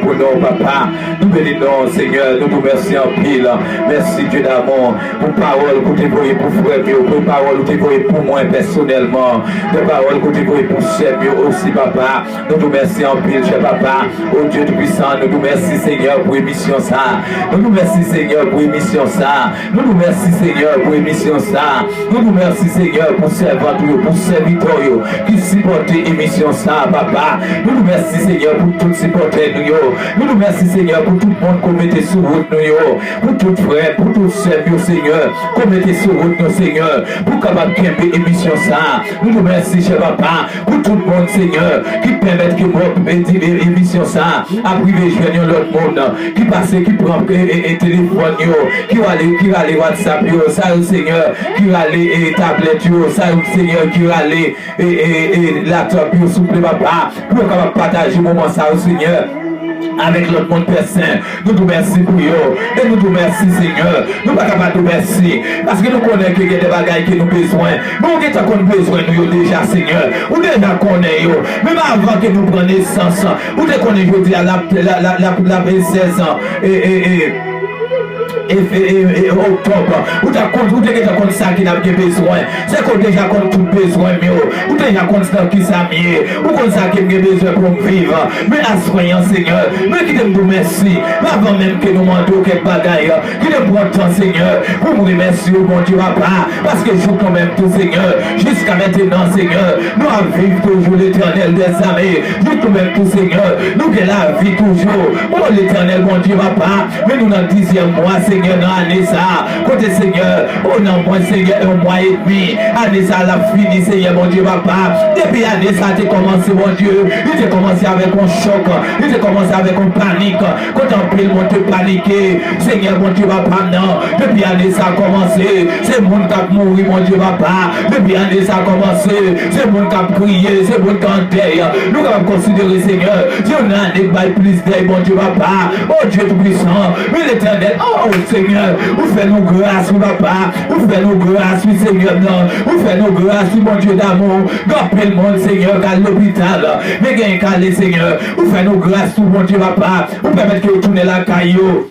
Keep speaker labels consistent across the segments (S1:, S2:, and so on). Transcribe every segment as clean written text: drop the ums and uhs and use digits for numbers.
S1: pour nous, papa. Nous bénissons, Seigneur, nous vous remercions en pile. Merci Dieu d'amour pour parole que tu voyais pour frère mieux, pour parole que tu voyais pour moi personnellement, de parole que tu voyais pour cher mieux aussi, papa. Nous vous remercions en pile, cher papa. Oh Dieu tout-puissant, nous vous remercions, Seigneur, pour émission ça. Nous vous remercions, Seigneur, pour émission ça. Nous vous remercions, Seigneur, pour émission ça. Nous vous remercions, Seigneur, pour serviteur, pour serviteur qui supporte émission ça, papa. Nous vous remercions, Seigneur, pour tout supporter nous. Nous vous remercions, Seigneur, pour tout le monde qu'on mette sur route nous. Pour tout frère, pour tout serviteur, Seigneur, qu'on mette sur route nous, Seigneur, pour capable de émission ça. Nous vous remercions, cher papa, pour tout le monde, Seigneur, qui permet que moi, émission ça, à privilégier l'autre monde, qui passe, qui prend téléphone, qui va aller WhatsApp, ça, Seigneur, qui va aller tablette, ça, Seigneur, qui va aller laptop, souple, papa, pour capable partager moment ça, Seigneur. Avec l'autre monde personne, nous nous remercions pour eux et nous nous remercions, Seigneur. Nous ne pouvons pas nous remercier parce que nous connaissons qu'il y a des bagailles que nous avons besoin. Mais nous avons besoin de nous déjà, Seigneur. Nous déjà connaissons, même avant que nous prenions naissance, nous connaissons aujourd'hui à la 16 ans et octobre, où tu as compte ça qui n'a pas besoin. C'est qu'on déjà compte tout besoin, mais où déjà compte ça qui s'est mis, où compte ça qui a besoin pour vivre. Mais à soyons, Seigneur, mais qui te remercie, avant même que nous demandons quelques bagailles, qui te prend temps, Seigneur, pour nous remercier, bon Dieu, papa, parce que je quand même tout, Seigneur, jusqu'à maintenant, Seigneur, nous avons vivre toujours l'éternel des armées, nous quand même tout, Seigneur, nous avons la vie toujours, oh l'éternel, bon Dieu, papa, mais nous dans le 10e mois, Seigneur, dans l'année ça, côté Seigneur, oh non, moi, Seigneur, un mois et demi, année ça, la fini, Seigneur, mon Dieu, papa, depuis année ça, tu as commencé, mon Dieu, il a commencé avec un choc, il a commencé avec une panique, quand on pile, mon Dieu, paniqué, Seigneur, mon Dieu, papa, non, depuis année ça a commencé, c'est le monde qui a mouru, mon Dieu, papa, depuis année ça a commencé, c'est le monde qui a crié, c'est le monde qui a deuil, nous allons considérer, Seigneur, Dieu n'a pas plus deuil, mon Dieu, papa, oh Dieu tout-puissant, mais l'éternel, oh Seigneur, vous faites nos grâces, papa, vous faites nos grâces, Seigneur, non, vous faites nos grâces, mon Dieu d'amour, gardez le monde, Seigneur, qu'à l'hôpital, mais gagnez calé, Seigneur, vous faites nos grâces, tout mon Dieu, papa, vous permettez que vous tournez la caillou.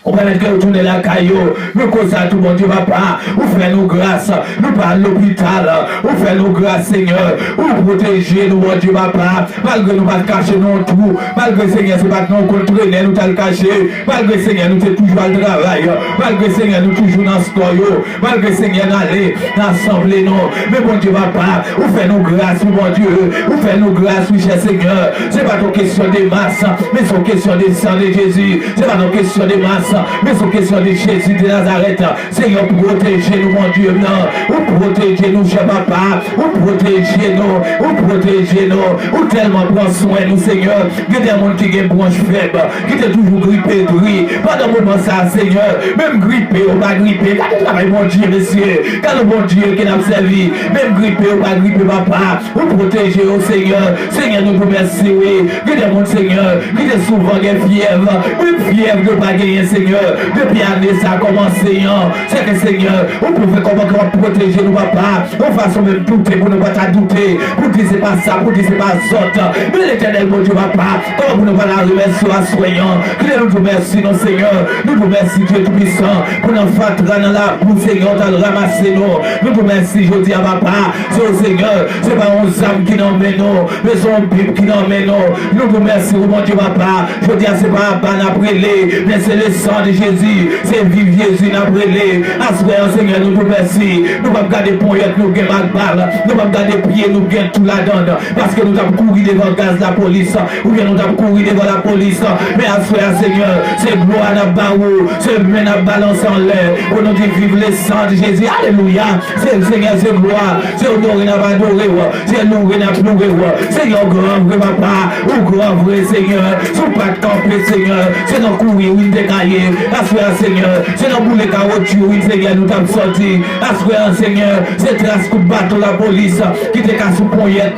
S1: On va mettre que vous tournez la caillou, nous cause à tout mon Dieu, papa, vous faites nos grâces, nous parlons l'hôpital, vous faites nos grâces, Seigneur, vous protégez nous, mon Dieu, papa, malgré nous pas cacher non tout, malgré Seigneur, c'est pas que nous contrôlons, nous t'as le caché, malgré Seigneur, nous sommes toujours à le travail, malgré Seigneur, nous toujours dans ce toyo, malgré Seigneur, nous allons dans l'assemblée, non, mais mon Dieu, papa, vous faites nos grâces, mon Dieu, vous faites nos grâces, oui, cher Seigneur, c'est pas une question de masse, mais c'est une question de sang de Jésus, c'est pas une question de masse, mais c'est une question de Jésus de Nazareth. Seigneur, protégez-nous, mon Dieu, non. Vous protégez-nous, cher papa. Vous protégez-nous. Vous protégez-nous. Vous tellement prendre soin de nous, Seigneur. Il y a des gens qui ont une branche faible, qui sont toujours grippés de riz. Pas dans le moment ça, Seigneur. Même grippé ou pas grippé. Quand tu travailles, mon Dieu, messieurs. Quand le bon Dieu qui n'a servi. Même grippé ou pas grippé, papa. Vous protégez, oh Seigneur. Seigneur, nous vous remercions. Il y a des gens, Seigneur, qui sont souvent fièvre. Même fièvre de pas gagner, Seigneur, depuis l'année ça a commencé, c'est que Seigneur, vous pouvez comment protéger nos papas, de façon même douter pour ne pas douter, pour dire c'est pas ça, pour dire c'est pas ça, mais l'éternel mon Dieu papa, comme vous ne pas la remercier à soignant, que nous vous remercions, non Seigneur, nous vous remercions Dieu tout-puissant, pour nous faire dans la boue, Seigneur, dans le ramasser nous vous remercions, je dis à papa, c'est au Seigneur, c'est pas un âme qui n'en met nous, mais c'est un Bible qui n'en met nous vous remercions, mon Dieu papa, je dis à c'est pas un ban après les, mais c'est le sang de Jésus, c'est vivre Jésus après les. Assoyons Seigneur, nous vous remercions. Nous allons garder pour nous gagnons mal balle. Nous allons garder pied, nous gagnons tout la donne. Parce que nous avons couru devant le gaz de la police. Ou bien nous avons couru devant la police. Mais assoyons Seigneur, c'est gloire à barreau, c'est main à balance en l'air. Pour nous dire vivre le sang de Jésus. Alléluia. C'est le Seigneur, c'est gloire. C'est honoré, n'a pas adoré. C'est loué, n'a pas loué. Seigneur, grand vrai papa. Ou grand vrai Seigneur. Sous pas de camper Seigneur. C'est dans courir, oui, décaillé. taillé. Assoyant, Seigneur, c'est dans boule carottes, oui, Seigneur, nous t'avons sorti. Assoyant, Seigneur, c'est trace coup de bateau la police, qui t'est qu'à sous poignette,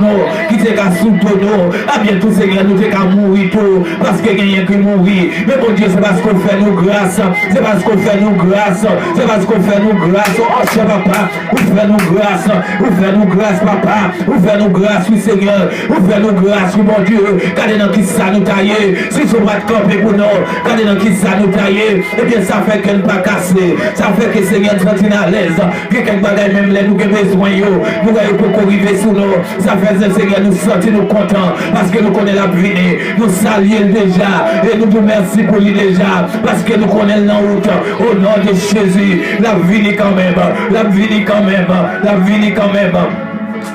S1: qui t'est qu'à sous tonneau. À bientôt, Seigneur, nous t'es qu'à mourir tout, parce qu'il y a rien qui mourit. Mais bon Dieu, c'est parce qu'on fait nous grâce, c'est parce qu'on fait nous grâce, c'est parce qu'on fait nous grâce. Oh, cher papa, vous faites nous grâce, vous faites nous grâce, papa, vous faites nous grâce, oui, Seigneur, vous faites nous grâce, oui, mon Dieu. Regardez dans qui ça nous taille, si ce va camper pour nous, regardez dans qui ça nous taille, et bien ça fait qu'elle ne pas casser, ça fait que Seigneur nous senti à l'aise, que quelques bagages même les nous avons besoin, nous avons pour arriver sous nous, ça fait que Seigneur nous sentir nous contents, parce que nous connaissons la vie, nous saluons déjà, et nous vous remercions pour lui déjà, parce que nous connaissons la route, au nom de Jésus, la vie quand même, la vie quand même, la vie quand même.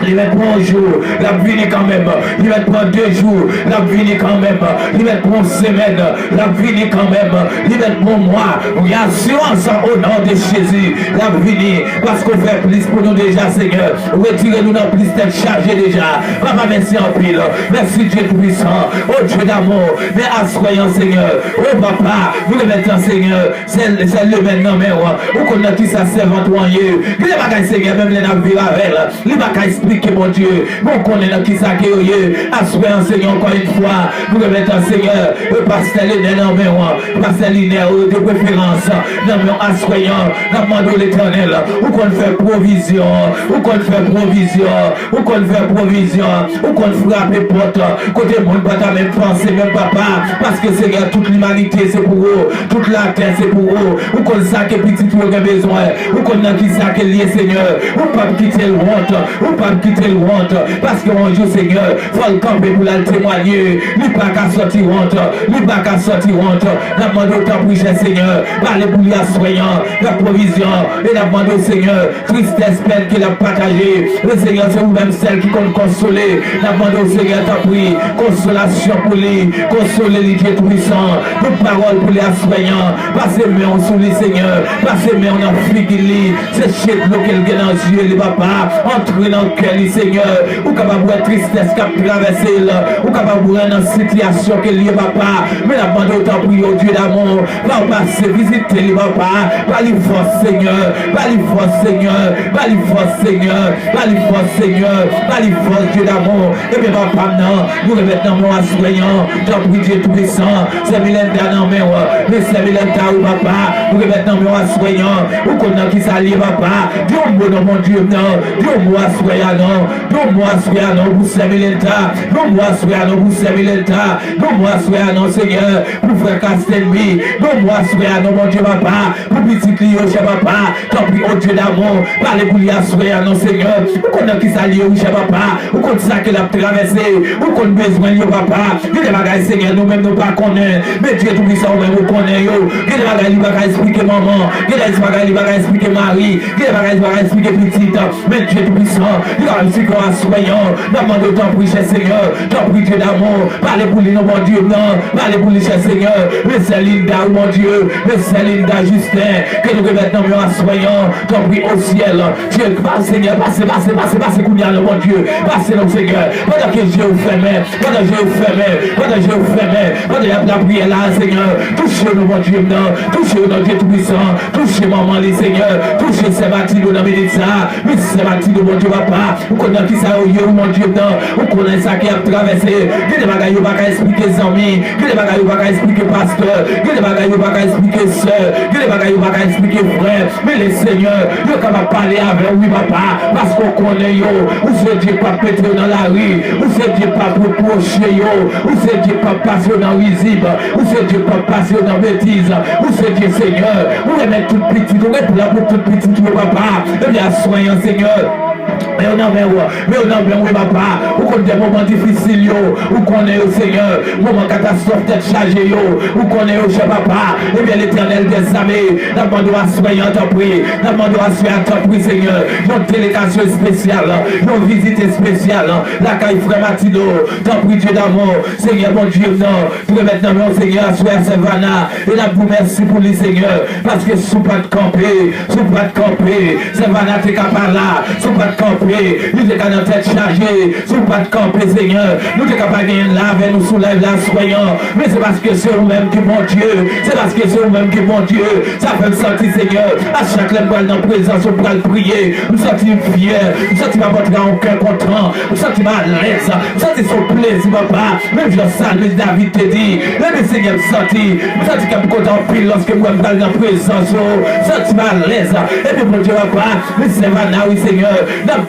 S1: Il va prendre un jour, la vie quand même. Il va prendre 2 jours, la vie quand même. Il va prendre une semaine, la vie quand même. Il va prendre un mois. Il y a assurance au nom de Jésus, la vie. Parce qu'on fait plus pour nous déjà, Seigneur. Retirez-nous dans plus d'être chargé déjà. Papa, merci en pile. Merci Dieu tout-puissant. Oh Dieu d'amour. Mais assoyons, Seigneur. Oh Papa, nous le mettons, Seigneur. C'est le maintenant, mais où qu'on a tout ça, servante ou en yeux. Il n'y a pas qu'à Seigneur, même les navires avec. Il n'y a pas qu'à expliquer, mon Dieu. Bon, qu'on est dans qui ça qui est. Assoyons, Seigneur, encore une fois. Nous le mettons, Seigneur. Le pasteur est dans mes rois. Pasteur linéaire de préférence. Nous le assoyons. Nous demandons l'éternel. Où qu'on fait provision. Où qu'on fait provision. Où qu'on fait provision. Où qu'on frappe porte. Côté monde, pas ta même pensée, même papa. Parce que Seigneur, toute l'humanité, c'est pour eux. Toute la terre, c'est pour eux. Où qu'on saque petit tout le besoin. Où qu'on a qui saque lié, Seigneur. Où pas quitter le honte. Où pas quitter le honte. Parce que mon Dieu, Seigneur, faut le camper pour la témoigner. Lui pas qu'à sortir honte. Lui pas qu'à sortir honte. La demande autant pour cher Seigneur. Parlez pour lui assoyant. La provision. Et la demande au Seigneur. Tristesse, peine qu'il a partagé. Le Seigneur, c'est vous-même celle qui compte consoler. La demande au Seigneur, t'as pris. Consolation pour lui. Consoler les Dieu tout-puissant. Toute parole pour les assoyants. Passez main sous les Seigneur. Passez main en figili. C'est chez nous qu'elle gagne dans les yeux, les papas. Entrez dans le cœur, les Seigneur. Ou capable de tristesse qui a traversé là. Ou capable de dans situation que lié papa. Mais la bande autant prier au Dieu d'amour. Va passer visiter les papas. Pas les forces, Seigneur. Pas les forces, Seigneur. Pas les forces, Seigneur. Pas les forces, Seigneur. Pas les forces, Dieu d'amour. Et bien, papa, non. Nous remettons mon assoyant. T'en prie Dieu tout-puissant. C'est Milenta dans mes rois. Mais c'est Milenta ou papa. Nous remettons mon assoyant. Ou qu'on a qui s'allie, papa. Dieu, mon Dieu, non. Dieu, moi, assoyant, non. Dieu, moi, assoyant, non. Vous c'est Milenta. Dieu, moi, assoyant, non. Vous c'est Milenta. Dieu, moi, assoyant, non, Seigneur. Pour frère Castelmi. Dieu, moi, assoyant, non, mon Dieu, papa. Pour petit Clio, chez papa. T'en prie, oh Dieu d'amour. Parlez pour lui assoyant, non, Seigneur. Ou qu'on a qui s'allie, chez papa. Ou qu'on ça qu'il a traversé. Ou qu'on besoin, yo, papa. Il y a des bagages, Seigneur, nous-mêmes, nous pas connaissons. Mais Dieu, tout puissant, nous connaissons, yo. Il y a des bagages, il va expliquer maman. Il y a des bagages, il va expliquer Marie. Il y a des bagages, il va expliquer petite. Mais Dieu, tout puissant, il va expliquer assoyant. Demande autant pour cher Seigneur. T'en prie, Dieu d'amour. Parlez pour lui, non, mon Dieu, non. Parlez pour lui, cher Seigneur. Mais c'est Linda, mon Dieu. Mais c'est Linda, Justin. Que nous remettons, nous assoyant. T'en prie au ciel. Dieu, passe, Seigneur, passez, Kounia, mon Dieu. Passez, non, Seigneur. Pendant que Dieu vous ferme, pendant que Dieu vous ferme, pendant que Dieu vous ferme, pendant que la prière là, Seigneur. Touchez-nous, mon Dieu, non. Touchez-nous, notre Dieu tout-puissant. Touchez maman, les Seigneur. Touchez Sébastien, dans mes ça. Mais Sébastien, mon Dieu, papa. Vous connaissez qui ça, mon Dieu, non. Vous connaissez ça qui a traversé. Que des bagailles, vous ne expliquer les amis. Que des bagailles, vous ne expliquer pasteur. Que des bagailles, vous ne expliquer soeur. Que des bagailles, vous ne expliquer frère. Mais les Seigneur, vous capable parler avec oui, papa. Parce qu'on connaît, vous c'est Dieu pas péter dans la rue. Vous c'est Dieu pas reprocher, vous c'est Dieu pas passer dans visible. Vous c'est Dieu pas passer dans bêtise. Vous c'est Dieu, Seigneur. Vous remettez toute petite, vous remettez pour la toute petite, papa. Eh bien, soyons, Seigneur. Mais on a bien, oui, papa. Vous connaissez des moments difficiles, vous connaissez au Seigneur, moment catastrophe, tête chargée, vous connaissez au chef papa. Eh bien, l'éternel des armées, nous demandons à soigner en temps pris, nous demandons à soigner en temps pris, Seigneur. Notre délégation spéciale, nos visites spéciales, la caille frère Matino, tant pris Dieu d'amour, Seigneur, mon Dieu, non. Pour maintenant, mon Seigneur, soyez Savannah, et là, vous merci pour lui, Seigneur, parce que sous pas de camper, Savannah, t'es capable là, sous pas de camper. camper, nous sommes dans tête chargée, si pas de camper, Seigneur, nous sommes capables de laver, nous soulève la soignant, mais c'est parce que c'est vous-même qui mon Dieu, c'est parce que c'est vous-même qui mon Dieu, ça fait me sentir, Seigneur, à chaque fois dans la présence, on peut le prier, nous sentir fiers, nous sentir ma votre en cœur content, nous sentir à l'aise, nous sentir son plaisir, papa, même je salue David te dit, même Seigneur me sentir, nous sentir qu'à content pile lorsque moi je suis dans la présence, sentir à l'aise, et puis mon Dieu, papa, mais c'est maintenant, oui Seigneur,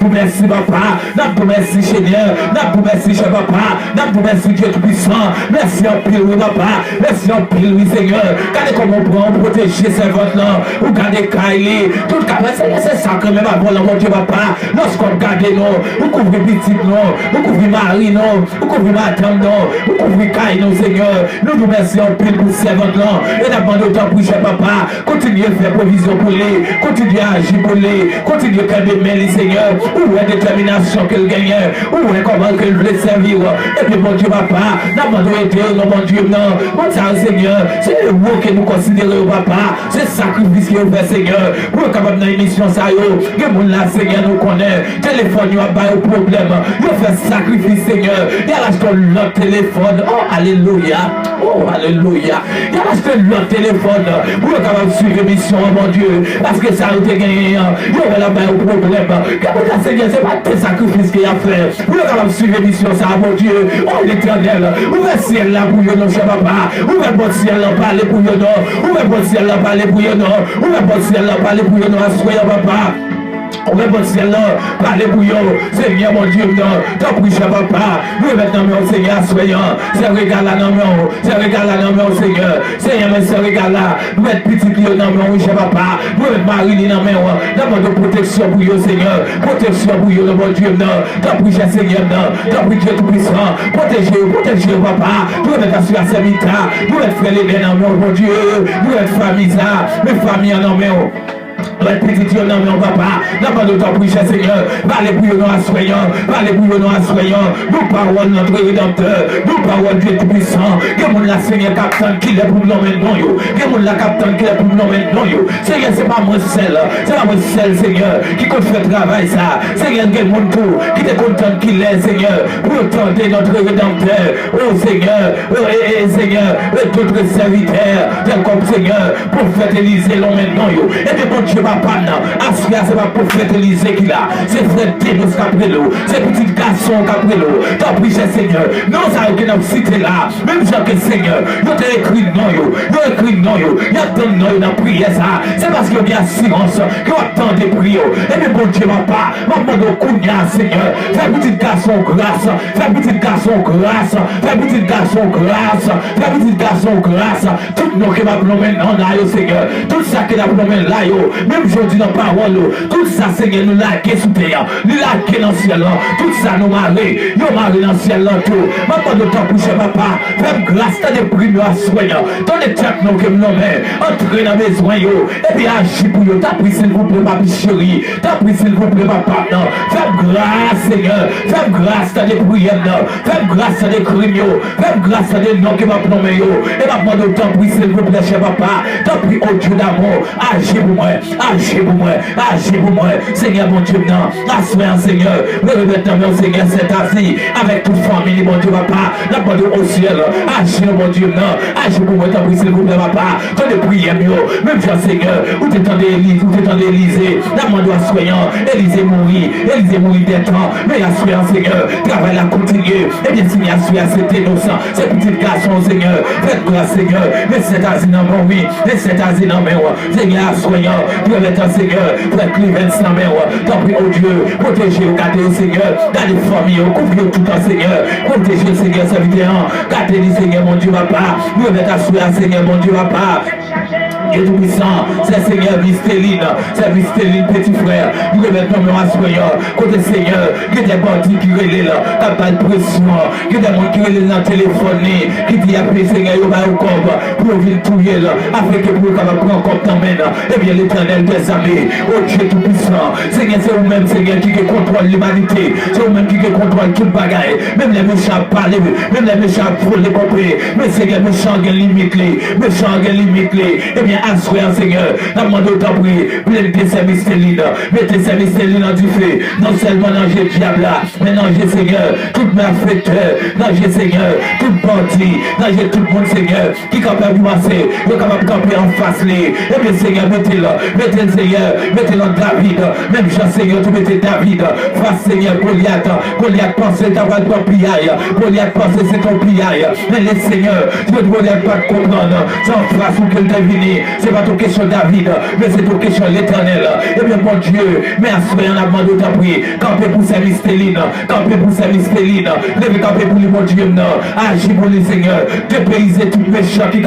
S1: nous merci papa, nous merci Seigneur, nous merci cher papa, nous merci Dieu tout-puissant, merci en pile, oui papa, merci en pile, oui Seigneur, regardez comment on prend, protéger ces votes-là, ou regardez Kylie, tout le cas, c'est ça quand même avant, mon Dieu papa, lorsqu'on regarde nous, vous couvrez petit nous, vous couvrez Marie nous, vous couvrez Madame nous, vous couvrez Kylie nous Seigneur, nous vous remercions en pile pour ces votes-là, et d'abord autant pour cher papa, continuez à faire provision pour les, continuez à agir pour les, continuez à faire des mails Seigneur, où est détermination qu'elle gagne, où est comment qu'elle voulait servir, et puis mon Dieu papa, d'abord aider, non mon Dieu, non, mon Seigneur, c'est le mot que nous considérons papa, c'est le sacrifice que vous faites Seigneur, pour être capable dans l'émission ça yo, que mon là Seigneur nous connaît, téléphone il a pas de problème, il fait sacrifice Seigneur, il a acheté l'autre téléphone, oh alléluia, il a acheté l'autre téléphone, pour être capable de suivre l'émission mon Dieu, parce que ça a été gagné, il a là pas de problème, que Seigneur c'est pas tes sacrifices qu'il a fait, pour être capable de suivre l'émission ça mon Dieu, oh l'éternel, ouvre le ciel là pour nous cher papa, ouvre le ciel là parler pour nous, ouvre le ciel là parler pour nous, ouvre le ciel là parler pour nous, assoyez papa. On va passer là, parler pour vous, Seigneur mon Dieu, t'as pris cher papa, nous maintenant mon Seigneur, soyons, c'est régal là, non, c'est régal là, non, Seigneur, Seigneur, mais c'est régal là, nous être petit client, non, cher papa, nous être Marie, non, d'abord de protection pour vous, Seigneur, protection pour vous, mon Dieu, t'as pris cher Seigneur, t'as pris Dieu tout-puissant, protégez, papa, nous être assuré à Semita, nous être frère les non, mon Dieu, nous être famille, ça, mes familles, non, petit Dieu, non, mon papa, n'a pas de temps pour cher Seigneur, parlez pour nous à soignant, parlez pour nous à soignant, nous parlons notre rédempteur, nous parlons Dieu tout-puissant, que mon la Seigneur capitaine qui est pour nous maintenant, que mon la capitaine qui est pour nous maintenant, Seigneur, c'est pas moi seul, c'est pas moi seul, Seigneur, qui compte faire travail ça, Seigneur, que mon tour, qui est content qu'il est, Seigneur, pour tenter notre rédempteur, oh Seigneur, Seigneur, d'autres serviteurs, tel comme Seigneur, prophète Élisée, l'on maintenant, et puis mon Dieu, papa, Asria, c'est pas prophète Élisée qui l'a, c'est frère Ténos Caprelo, c'est petit garçon Caprelo, t'as pris cher Seigneur, non, ça a été dans cité là, même Jean que Seigneur, nous t'as écrit non, il y a tant de non dans prière ça, c'est parce qu'il y a silence, qu'il y a tant de prières, et puis bon Dieu, papa, maman de Kounia, Seigneur, fais petit garçon grâce, fais petit garçon grâce, fais petit garçon grâce, fais petit garçon grâce, tout nos qui va plomber non là, Seigneur, tout ça qui va plomber là, même je dis dans la parole, tout ça Seigneur nous laquer sous terre, nous laquer dans le ciel, tout ça nous marrer, nous marrer dans le ciel, tout. Maman de temps pour chez papa, fais grâce, t'as des prix nous à soigner, t'as des têtes nous que nous nommons, entrer dans mes besoins, et puis agir pour nous, t'as pris s'il vous plaît, ma chérie, t'as pris s'il vous plaît, ma papa, fais grâce Seigneur, fais grâce, t'as des prières, fais grâce, t'as des crimes, fais grâce, t'as des noms qui m'a nommé, et maman de temps pour s'il vous plaît, chez papa, t'as pris au Dieu d'amour, agir pour moi. Agis pour moi, Seigneur mon Dieu, non, assoyez Seigneur, me remettez mon Seigneur cet assis, avec toute famille, mon Dieu, papa, n'abandonne au ciel, agis mon Dieu, non, agis pour moi, t'as pris s'il vous plaît, papa, t'as des prières, même Jean Seigneur, où t'étendais Élisée, n'abandonne à soignant, Élisée mourit des temps, mais assoyez Seigneur, travail à continuer, et bien Seigneur, assoyez cet innocent, ces petits garçons, Seigneur, faites grâce, Seigneur, mais cet assis dans mon oui, mais cet assis dans mes rois, Seigneur, assoyant, pour être Seigneur, frère Cleveland, sans mère, t'as pris au Dieu, protégez, gardez au Seigneur, dans les familles, couvrez tout en Seigneur, protégez Seigneur, serviteur, gardez les Seigneur, mon Dieu, papa, nous mettons à souhait, Seigneur, mon Dieu, papa. Dieu tout-puissant, c'est Seigneur Mistéline, c'est Mistéline, petit frère, nous remettons nos assoyants, côté Seigneur, que des bandits qui relèvent là, t'as pas de pression, que des gens qui relèvent dans le téléphone, qui disent après Seigneur, il va au corps, pour venir touiller là, afin que vous pouvez prendre comme t'emmène, et bien l'éternel des armées, oh Dieu tout-puissant, Seigneur, c'est vous-même, Seigneur, qui contrôle l'humanité, c'est vous-même qui contrôle tout le bagage, même les méchants parlent, même les méchants volent les pompiers, mais Seigneur, méchants, il y a limite, méchants, il y a limite, et bien, assoyant, Seigneur, nous demandons ta prière, pleine de services Céline, mettez services Céline en du feu, non seulement dans le diable là, mais dans le Seigneur, tout malfaiteur, dans le Seigneur, tout bandit, dans le tout le monde, Seigneur, qui est capable de passer, qui est capable de camper en face, et bien, Seigneur, mettez le Seigneur, mettez le David, même Jean, Seigneur, tu mettez David, face, Seigneur, Goliath pensait d'avoir ton pillaille, Goliath pensait c'est ton pillaille, mais le Seigneur, tu ne dois pas comprendre, sans phrase ou qu'elle devine, c'est pas ton question David, mais c'est ton question l'éternel, et bien, mon Dieu, mais à ce moment-là, on a demandé ta prière, camper pour service Céline, camper pour service Céline, levez camper pour le bon Dieu, agis pour le Seigneur, dépayser tout péché qui